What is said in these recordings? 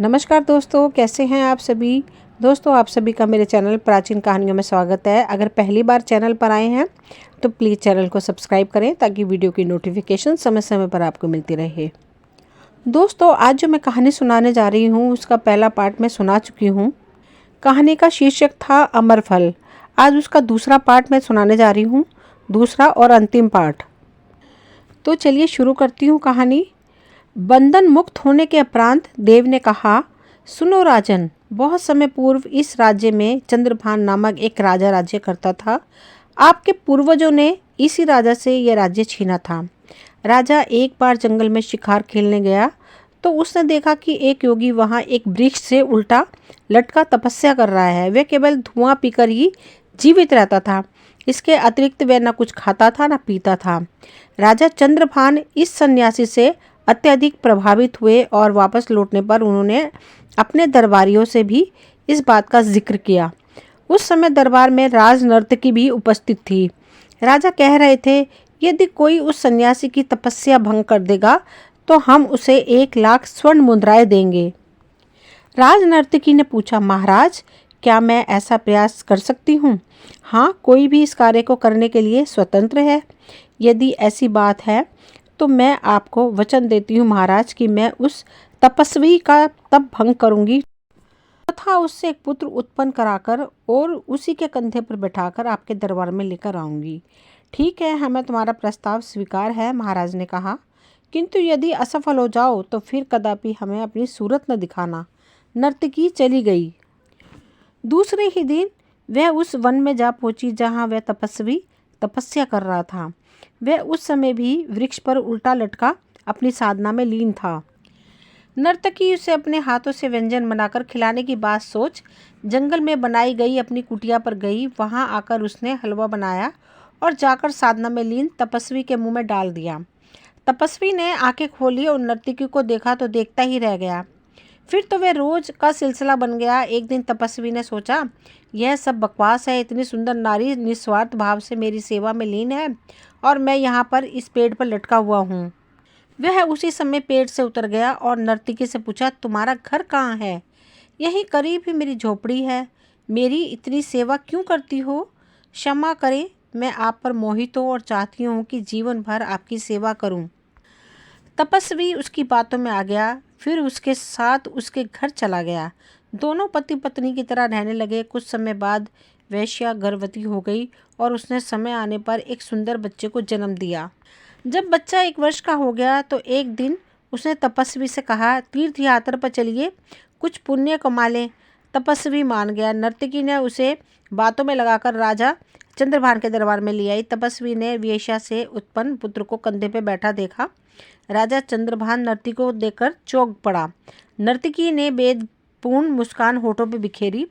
नमस्कार दोस्तों, कैसे हैं आप सभी। दोस्तों, आप सभी का मेरे चैनल प्राचीन कहानियों में स्वागत है। अगर पहली बार चैनल पर आए हैं तो प्लीज़ चैनल को सब्सक्राइब करें ताकि वीडियो की नोटिफिकेशन समय समय पर आपको मिलती रहे। दोस्तों, आज जो मैं कहानी सुनाने जा रही हूँ उसका पहला पार्ट मैं सुना चुकी हूँ। कहानी का शीर्षक था अमर फल। आज उसका दूसरा पार्ट मैं सुनाने जा रही हूँ, दूसरा और अंतिम पार्ट। तो चलिए शुरू करती हूँ कहानी। बंधन मुक्त होने के उपरांत देव ने कहा, सुनो राजन, बहुत समय पूर्व इस राज्य में चंद्रभान नामक एक राजा राज्य करता था। आपके पूर्वजों ने इसी राजा से यह राज्य छीना था। राजा एक बार जंगल में शिकार खेलने गया तो उसने देखा कि एक योगी वहाँ एक वृक्ष से उल्टा लटका तपस्या कर रहा है। वह केवल धुआं पीकर ही जीवित रहता था। इसके अतिरिक्त वह न कुछ खाता था न पीता था। राजा चंद्रभान इस सन्यासी से अत्यधिक प्रभावित हुए और वापस लौटने पर उन्होंने अपने दरबारियों से भी इस बात का जिक्र किया। उस समय दरबार में राज नर्तकी भी उपस्थित थी। राजा कह रहे थे, यदि कोई उस सन्यासी की तपस्या भंग कर देगा तो हम उसे 1,00,000 स्वर्ण मुद्राएं देंगे। राज नर्तकी ने पूछा, महाराज, क्या मैं ऐसा प्रयास कर सकती हूँ? हाँ, कोई भी इस कार्य को करने के लिए स्वतंत्र है। यदि ऐसी बात है तो मैं आपको वचन देती हूँ महाराज कि मैं उस तपस्वी का तप भंग करूंगी तथा उससे एक पुत्र उत्पन्न कराकर और उसी के कंधे पर बैठाकर आपके दरबार में लेकर आऊंगी। ठीक है, हमें तुम्हारा प्रस्ताव स्वीकार है, महाराज ने कहा, किंतु यदि असफल हो जाओ तो फिर कदापि हमें अपनी सूरत न दिखाना। नर्तकी चली गई। दूसरे ही दिन वह उस वन में जा पहुंची जहां वह तपस्वी तपस्या कर रहा था। वह उस समय भी वृक्ष पर उल्टा लटका अपनी साधना में लीन था। नर्तकी उसे अपने हाथों से व्यंजन बनाकर खिलाने की बात सोच जंगल में बनाई गई अपनी कुटिया पर गई। वहां आकर उसने हलवा बनाया और जाकर साधना में लीन तपस्वी के मुंह में डाल दिया। तपस्वी ने आंखें खोली और नर्तकी को देखा तो देखता ही रह गया। फिर तो वह रोज का सिलसिला बन गया। एक दिन तपस्वी ने सोचा, यह सब बकवास है। इतनी सुंदर नारी निस्वार्थ भाव से मेरी सेवा में लीन है और मैं यहाँ पर इस पेड़ पर लटका हुआ हूँ। वह उसी समय पेड़ से उतर गया और नर्तकी से पूछा, तुम्हारा घर कहाँ है? यहीं करीब ही मेरी झोपड़ी है। मेरी इतनी सेवा क्यों करती हो? क्षमा करें, मैं आप पर मोहित हूँ और चाहती हूँ कि जीवन भर आपकी सेवा करूँ। तपस्वी उसकी बातों में आ गया। फिर उसके साथ उसके घर चला गया। दोनों पति पत्नी की तरह रहने लगे। कुछ समय बाद वैश्या गर्भवती हो गई और उसने समय आने पर एक सुंदर बच्चे को जन्म दिया। जब बच्चा 1 वर्ष का हो गया तो एक दिन उसने तपस्वी से कहा, तीर्थ यात्रा पर चलिए, कुछ पुण्य कमा लें। तपस्वी मान गया। नर्तकी ने उसे बातों में लगाकर राजा चंद्रभान के दरबार में ले आई। तपस्वी ने वेश्या से उत्पन्न पुत्र को कंधे पर बैठा देखा। राजा चंद्रभान नर्तकी को देखकर चौंक पड़ा। नर्तकी ने वेदपूर्ण मुस्कान होठों पर बिखेरी।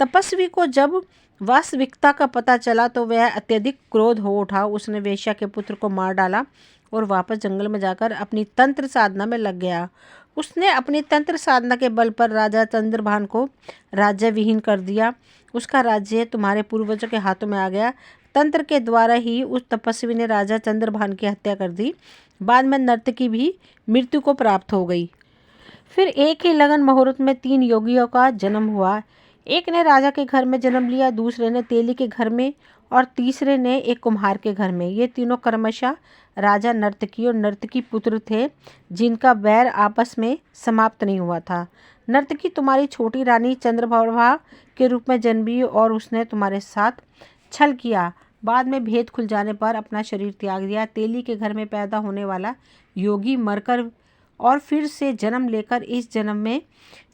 तपस्वी को जब वास्तविकता का पता चला तो वह अत्यधिक क्रोध हो उठा। उसने वेश्या के पुत्र को मार डाला और वापस जंगल में जाकर अपनी तंत्र साधना में लग गया। उसने अपनी तंत्र साधना के बल पर राजा चंद्रभान को राज्य विहीन कर दिया। उसका राज्य तुम्हारे पूर्वजों के हाथों में आ गया। तंत्र के द्वारा ही उस तपस्वी ने राजा चंद्रभान की हत्या कर दी। बाद में नर्तकी भी मृत्यु को प्राप्त हो गई। फिर एक ही लगन मुहूर्त में 3 योगियों का जन्म हुआ। एक ने राजा के घर में जन्म लिया, दूसरे ने तेली के घर में और तीसरे ने एक कुम्हार के घर में। ये तीनों क्रमशः राजा नर्तकी और नर्तकी पुत्र थे, जिनका वैर आपस में समाप्त नहीं हुआ था। नर्तकी तुम्हारी छोटी रानी चंद्रप्रभा के रूप में जन्मी और उसने तुम्हारे साथ छल किया। बाद में भेद खुल जाने पर अपना शरीर त्याग दिया। तेली के घर में पैदा होने वाला योगी मरकर और फिर से जन्म लेकर इस जन्म में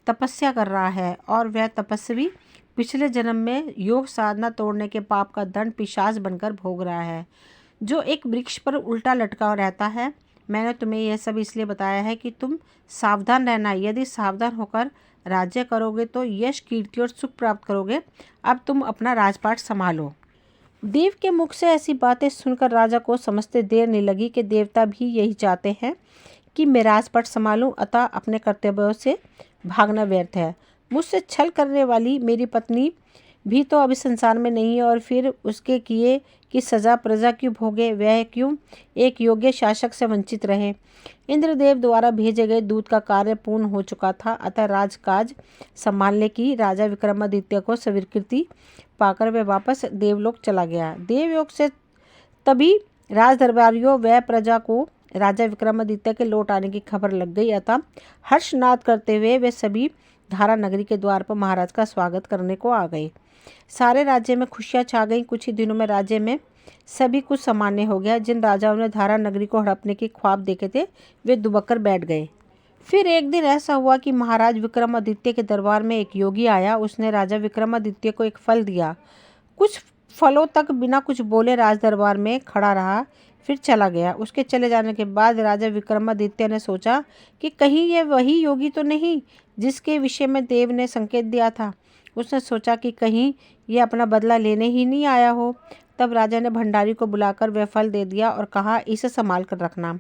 तपस्या कर रहा है और वह तपस्वी पिछले जन्म में योग साधना तोड़ने के पाप का दंड पिशाच बनकर भोग रहा है, जो एक वृक्ष पर उल्टा लटका रहता है। मैंने तुम्हें यह सब इसलिए बताया है कि तुम सावधान रहना। यदि सावधान होकर राज्य करोगे तो यश, कीर्ति और सुख प्राप्त करोगे। अब तुम अपना राजपाट संभालो। देव के मुख से ऐसी बातें सुनकर राजा को समझते देर नहीं लगी कि देवता भी यही चाहते हैं कि मैं राजपाट संभालूं, अतः अपने कर्तव्यों से भागना व्यर्थ है। मुझसे छल करने वाली मेरी पत्नी भी तो अभी संसार में नहीं है और फिर उसके किए कि सजा प्रजा क्यों भोगे, वह क्यों एक योग्य शासक से वंचित रहे। इंद्रदेव द्वारा भेजे गए दूत का कार्य पूर्ण हो चुका था, अतः राजकाज संभालने की राजा विक्रमादित्य को स्वीकृति पाकर वह वापस देवलोक चला गया। देवयोग से तभी राज दरबारियों व प्रजा को राजा विक्रमादित्य के लौट आने की खबर लग गई, अतः हर्षनाद करते हुए वे सभी धारा नगरी के द्वार पर महाराज का स्वागत करने को आ गए। सारे राज्य में खुशियां छा गईं। कुछ ही दिनों में राज्य में सभी कुछ सामान्य हो गया। जिन राजाओं ने धारा नगरी को हड़पने के ख्वाब देखे थे वे दुबक बैठ गए। फिर एक दिन ऐसा हुआ कि महाराज विक्रमादित्य के दरबार में एक योगी आया। उसने राजा विक्रमादित्य को एक फल दिया। कुछ फलों तक बिना कुछ बोले राज दरबार में खड़ा रहा, फिर चला गया। उसके चले जाने के बाद राजा विक्रमादित्य ने सोचा कि कहीं ये वही योगी तो नहीं जिसके विषय में देव ने संकेत दिया था। उसने सोचा कि कहीं ये अपना बदला लेने ही नहीं आया हो। तब राजा ने भंडारी को बुलाकर वह फल दे दिया और कहा, इसे संभाल कर रखना।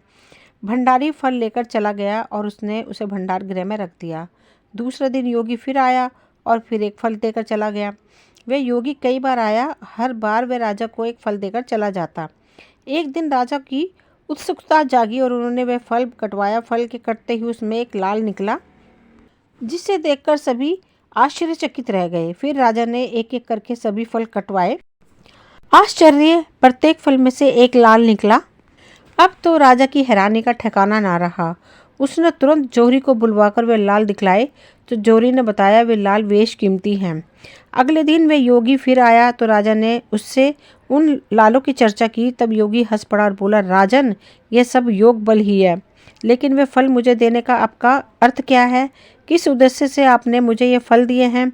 भंडारी फल लेकर चला गया और उसने उसे भंडार गृह में रख दिया। दूसरे दिन योगी फिर आया और फिर एक फल देकर चला गया। वह योगी कई बार आया, हर बार वह राजा को एक फल देकर चला जाता। एक दिन राजा की उत्सुकता जागी और उन्होंने वह फल कटवाया। फल के कटते ही उसमें एक लाल निकला, जिसे देखकर सभी आश्चर्यचकित रह गए। फिर राजा ने एक एक करके सभी फल कटवाए। आश्चर्य, प्रत्येक फल में से एक लाल निकला। अब तो राजा की हैरानी का ठिकाना ना रहा। उसने तुरंत जोहरी को बुलवाकर वे लाल दिखलाए तो जोहरी ने बताया वे लाल बेश कीमती हैं। अगले दिन वे योगी फिर आया तो राजा ने उससे उन लालों की चर्चा की। तब योगी हंस पड़ा और बोला, राजन, यह सब योग बल ही है, लेकिन वे फल मुझे देने का आपका अर्थ क्या है? किस उद्देश्य से आपने मुझे ये फल दिए हैं?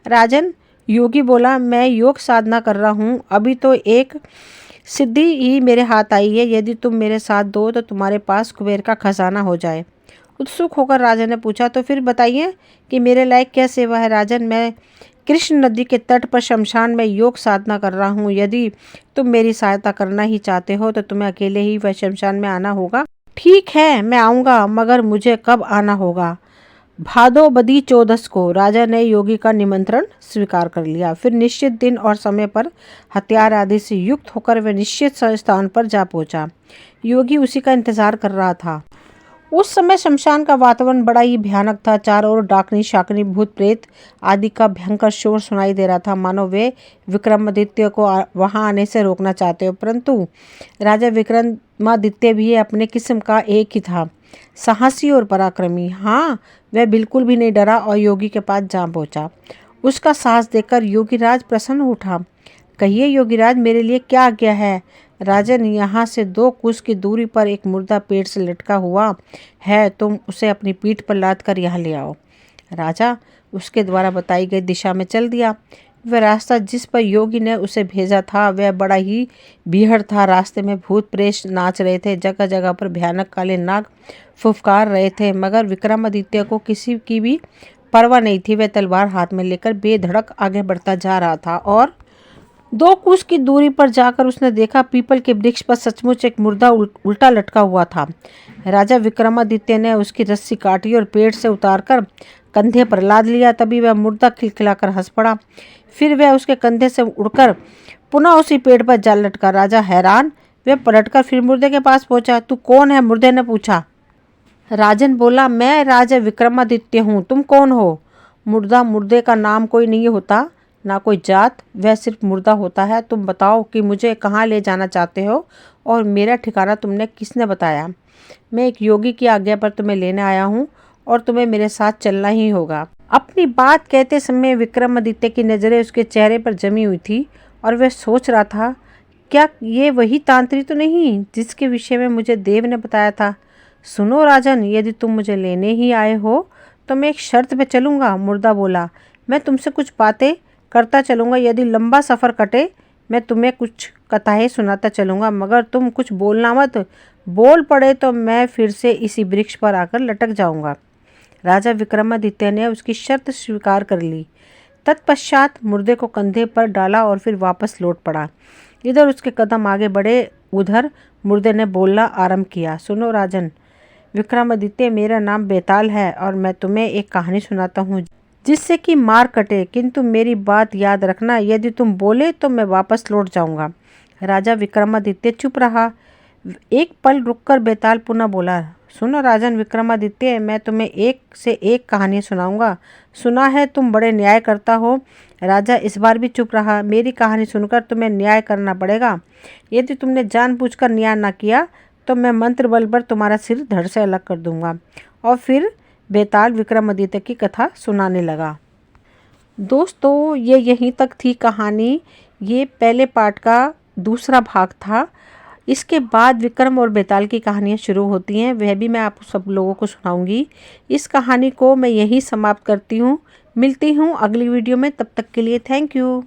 राजन, योगी बोला, मैं योग साधना कर रहा हूँ। अभी तो एक सिद्धि ही मेरे हाथ आई है। यदि तुम मेरे साथ दो तो तुम्हारे पास कुबेर का खजाना हो जाए। उत्सुक होकर राजा ने पूछा, तो फिर बताइए कि मेरे लायक क्या सेवा है? राजन, मैं कृष्ण नदी के तट पर शमशान में योग साधना कर रहा हूँ। यदि तुम मेरी सहायता करना ही चाहते हो तो तुम्हें अकेले ही वह शमशान में आना होगा। ठीक है, मैं आऊँगा, मगर मुझे कब आना होगा? भादो बदी 14 को। राजा ने योगी का निमंत्रण स्वीकार कर लिया। फिर निश्चित दिन और समय पर हथियार आदि से युक्त होकर वह निश्चित स्थान पर जा पहुंचा। योगी उसी का इंतजार कर रहा था। उस समय शमशान का वातावरण बड़ा ही भयानक था। चारों ओर डाकनी शाकनी भूत प्रेत आदि का भयंकर शोर सुनाई दे रहा था, मानो वे विक्रमादित्य को वहां आने से रोकना चाहते हो। परंतु राजा विक्रमादित्य भी अपने किस्म का एक ही था, साहसी और पराक्रमी। हाँ, वह बिल्कुल भी नहीं डरा और योगी के पास जा पहुंचा। उसका साहस देखकर योगीराज प्रसन्न उठा। कहिए योगीराज, मेरे लिए क्या आज्ञा है? राजन, यहाँ से 2 कोस की दूरी पर एक मुर्दा पेड़ से लटका हुआ है, तुम उसे अपनी पीठ पर लाद कर यहाँ ले आओ। राजा उसके द्वारा बताई गई दिशा में चल दिया। वह रास्ता जिस पर योगी ने उसे भेजा था वह बड़ा ही बीहड़ था। रास्ते में भूत प्रेत नाच रहे थे, जगह जगह पर भयानक काले नाग फुफकार रहे थे, मगर विक्रमादित्य को किसी की भी परवाह नहीं थी। वह तलवार हाथ में लेकर बेधड़क आगे बढ़ता जा रहा था और 2 कोस की दूरी पर जाकर उसने देखा पीपल के वृक्ष पर सचमुच एक मुर्दा उल्टा लटका हुआ था। राजा विक्रमादित्य ने उसकी रस्सी काटी और पेड़ से उतारकर कंधे पर लाद लिया। तभी वह मुर्दा खिलखिलाकर हंस पड़ा। फिर वह उसके कंधे से उड़कर पुनः उसी पेड़ पर जा लटका। राजा हैरान, वह पलटकर फिर मुर्दे के पास पहुंचा। तू कौन है? मुर्दे ने पूछा। राजन बोला, मैं राजा विक्रमादित्य हूँ, तुम कौन हो? मुर्दा, मुर्दे का नाम कोई नहीं होता, ना कोई जात, वह सिर्फ मुर्दा होता है। तुम बताओ कि मुझे कहाँ ले जाना चाहते हो और मेरा ठिकाना तुमने किसने बताया? मैं एक योगी की आज्ञा पर तुम्हें लेने आया हूँ और तुम्हें मेरे साथ चलना ही होगा। अपनी बात कहते समय विक्रमादित्य की नज़रें उसके चेहरे पर जमी हुई थी और वह सोच रहा था, क्या ये वही तांत्री तो नहीं जिसके विषय में मुझे देव ने बताया था? सुनो राजन, यदि तुम मुझे लेने ही आए हो तो मैं एक शर्त पे चलूँगा। मुर्दा बोला, मैं तुमसे कुछ बातें करता चलूँगा। यदि लंबा सफ़र कटे मैं तुम्हें कुछ कथाएँ सुनाता चलूँगा, मगर तुम कुछ बोलना मत। बोल पड़े तो मैं फिर से इसी वृक्ष पर आकर लटक जाऊँगा। राजा विक्रमादित्य ने उसकी शर्त स्वीकार कर ली। तत्पश्चात मुर्दे को कंधे पर डाला और फिर वापस लौट पड़ा। इधर उसके कदम आगे बढ़े, उधर मुर्दे ने बोलना आरंभ किया। सुनो राजन विक्रमादित्य, मेरा नाम बेताल है और मैं तुम्हें एक कहानी सुनाता हूँ जिससे कि मार कटे, किंतु मेरी बात याद रखना, यदि तुम बोले तो मैं वापस लौट जाऊंगा। राजा विक्रमादित्य चुप रहा। एक पल रुककर बेताल पुनः बोला, सुनो राजन विक्रमादित्य, मैं तुम्हें एक से एक कहानी सुनाऊंगा। सुना है तुम बड़े न्याय करता हो। राजा इस बार भी चुप रहा। मेरी कहानी सुनकर तुम्हें न्याय करना पड़ेगा। यदि तुमने जानबूझकर न्याय न किया तो मैं मंत्र बल पर तुम्हारा सिर धड़ से अलग कर दूंगा। और फिर बेताल विक्रमादित्य की कथा सुनाने लगा। दोस्तों, ये यहीं तक थी कहानी। ये पहले पार्ट का दूसरा भाग था। इसके बाद विक्रम और बेताल की कहानियाँ शुरू होती हैं, वह भी मैं आप सब लोगों को सुनाऊंगी। इस कहानी को मैं यहीं समाप्त करती हूँ। मिलती हूँ अगली वीडियो में, तब तक के लिए थैंक यू।